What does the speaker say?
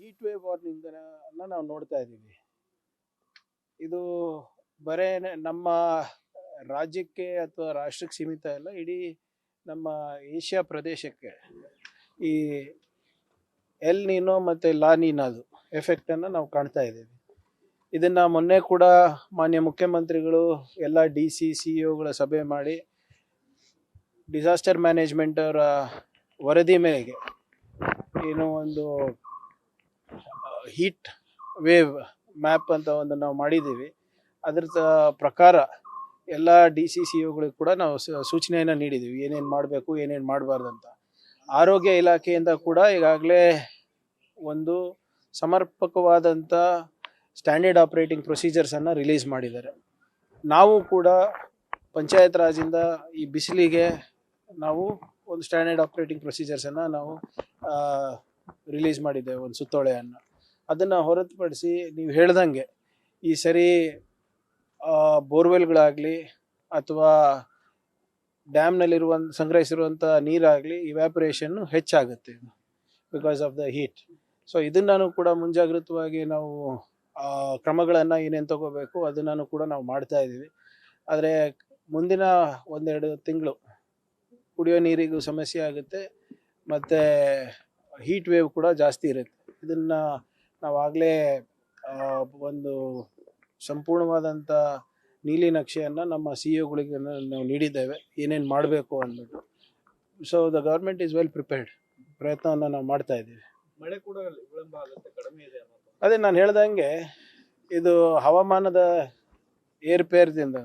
Heat wave warning ನಾವು ನೋಡ್ತಾ ಇದ್ದೀವಿ. ಇದು ಬರೇ ನಮ್ಮ ರಾಜ್ಯಕ್ಕೆ ಅಥವಾ ರಾಷ್ಟ್ರಕ್ಕೆ ಸೀಮಿತ ಇಲ್ಲ, ಇಡೀ ನಮ್ಮ ಏಷ್ಯಾ ಪ್ರದೇಶಕ್ಕೆ ಈ ಎಲ್ ನೀನೋ ಮತ್ತು ಲಾ ನೀನಾದು ಎಫೆಕ್ಟನ್ನು ನಾವು ಕಾಣ್ತಾ ಇದ್ದೀವಿ. ಇದನ್ನು ಮೊನ್ನೆ ಕೂಡ ಮಾನ್ಯ ಮುಖ್ಯಮಂತ್ರಿಗಳು ಎಲ್ಲ DCCOಗಳ ಸಭೆ ಮಾಡಿ ಡಿಸಾಸ್ಟರ್ ಮ್ಯಾನೇಜ್ಮೆಂಟ್ ಅವರ ವರದಿ ಮೇರೆಗೆ ಏನು ಒಂದು ಹೀಟ್ ವೇವ್ ಮ್ಯಾಪ್ ಅಂತ ಒಂದು ನಾವು ಮಾಡಿದ್ದೀವಿ. ಅದರ ಪ್ರಕಾರ ಎಲ್ಲ DCCOಗಳಿಗೆ ಕೂಡ ನಾವು ಸೂಚನೆಯನ್ನು ನೀಡಿದ್ದೀವಿ, ಏನೇನು ಮಾಡಬೇಕು ಏನೇನು ಮಾಡಬಾರ್ದು ಅಂತ. ಆರೋಗ್ಯ ಇಲಾಖೆಯಿಂದ ಕೂಡ ಈಗಾಗಲೇ ಒಂದು ಸಮರ್ಪಕವಾದಂಥ ಸ್ಟ್ಯಾಂಡರ್ಡ್ ಆಪ್ರೇಟಿಂಗ್ ಪ್ರೊಸೀಜರ್ಸನ್ನು ರಿಲೀಸ್ ಮಾಡಿದ್ದಾರೆ. ನಾವು ಕೂಡ ಪಂಚಾಯತ್ ರಾಜಿಂದ ಈ ಬಿಸಿಲಿಗೆ ನಾವು ಒಂದು ಸ್ಟ್ಯಾಂಡರ್ಡ್ ಆಪ್ರೇಟಿಂಗ್ ಪ್ರೊಸೀಜರ್ಸನ್ನು ನಾವು ರಿಲೀಸ್ ಮಾಡಿದ್ದೇವೆ, ಒಂದು ಸುತ್ತೋಲೆಯನ್ನು. ಅದನ್ನು ಹೊರತುಪಡಿಸಿ ನೀವು ಹೇಳ್ದಂಗೆ ಈ ಸರಿ ಬೋರ್ವೆಲ್ಗಳಾಗಲಿ ಅಥವಾ ಡ್ಯಾಮ್ನಲ್ಲಿರುವ ಸಂಗ್ರಹಿಸಿರುವಂಥ ನೀರಾಗಲಿ ಇವ್ಯಾಪರೇಷನ್ನು ಹೆಚ್ಚಾಗುತ್ತೆ because of the heat. So ಇದನ್ನು ಕೂಡ ಮುಂಜಾಗ್ರತವಾಗಿ ನಾವು ಕ್ರಮಗಳನ್ನು ಏನೇನು ತಗೋಬೇಕು ಅದನ್ನು ಕೂಡ ನಾವು ಮಾಡ್ತಾ ಇದ್ದೀವಿ. ಆದರೆ ಮುಂದಿನ 1-2 ತಿಂಗಳು ಕುಡಿಯೋ ನೀರಿಗೂ ಸಮಸ್ಯೆ ಆಗುತ್ತೆ ಮತ್ತು ಹೀಟ್ ವೇವ್ ಕೂಡ ಜಾಸ್ತಿ ಇರುತ್ತೆ. ಇದನ್ನು ನಾವಾಗಲೇ ಒಂದು ಸಂಪೂರ್ಣವಾದಂಥ ನೀಲಿ ನಕ್ಷೆಯನ್ನು ನಮ್ಮ CEOಗಳಿಗೆ ನಾವು ನೀಡಿದ್ದೇವೆ, ಏನೇನು ಮಾಡಬೇಕು ಅಂದ್ಬಿಟ್ಟು. So the government is well prepared. ಪ್ರಯತ್ನವನ್ನು ನಾವು ಮಾಡ್ತಾ ಇದ್ದೀವಿ. ಮಳೆ ಕೂಡ ವಿಳಂಬ ಆಗುತ್ತೆ, ಕಡಿಮೆ ಇದೆ ಅನ್ನೋದು. ಅದೇ ನಾನು ಹೇಳ್ದಂಗೆ ಇದು ಹವಾಮಾನದ ಏರ್ಪೇರ್ದಿಂದ